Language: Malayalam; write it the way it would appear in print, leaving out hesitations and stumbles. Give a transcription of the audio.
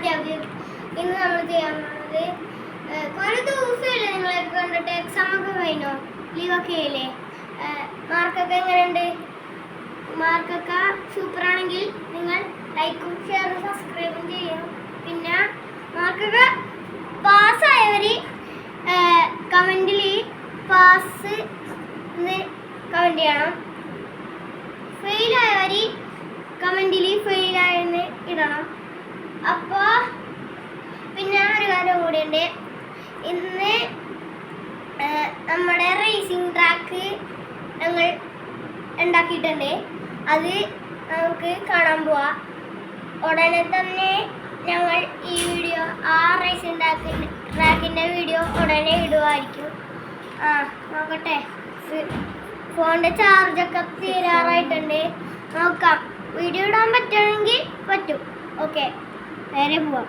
അധ്യാപകർ. ഇന്ന് നമ്മൾ ചെയ്യാൻ പോകുന്നത് കുറേ ദിവസമല്ലേ നിങ്ങളൊക്കെ കണ്ടിട്ട് എക്സാം ഒക്കെ കഴിഞ്ഞോ, ലീവൊക്കെ ആയില്ലേ? മാർക്കൊക്കെ എങ്ങനെയുണ്ട്? മാർക്കൊക്കെ സൂപ്പറാണെങ്കിൽ നിങ്ങൾ ലൈക്കും ഷെയറും സബ്സ്ക്രൈബും ചെയ്യണം. പിന്നെ മാർക്കൊക്കെ പാസ്സായവർ കമൻറ്റിൽ പാസ് എന്ന് കമൻറ്റ് ചെയ്യണം. ഫെയിലായവർ കമൻറ്റിൽ ഫെയിലായെന്ന് ഇടണം. അപ്പോൾ പിന്നെ ഒരു കാര്യം കൂടിയുണ്ട്. ഇന്ന് നമ്മുടെ റേസിംഗ് ട്രാക്ക് ഞങ്ങൾ ഉണ്ടാക്കിയിട്ടുണ്ട്. അത് നമുക്ക് കാണാൻ പോവാം. ഉടനെ തന്നെ ഞങ്ങൾ ഈ വീഡിയോ റേസിംഗ് ട്രാക്കിൻ്റെ വീഡിയോ ഉടനെ ഇടുമായിരിക്കും. നോക്കട്ടെ, ഫോണിൻ്റെ ചാർജൊക്കെ തീരാറായിട്ടുണ്ട്. നോക്കാം, വീഡിയോ ഇടാൻ പറ്റുമെങ്കിൽ പറ്റും. ഓക്കെ, നേരെ പോവാം.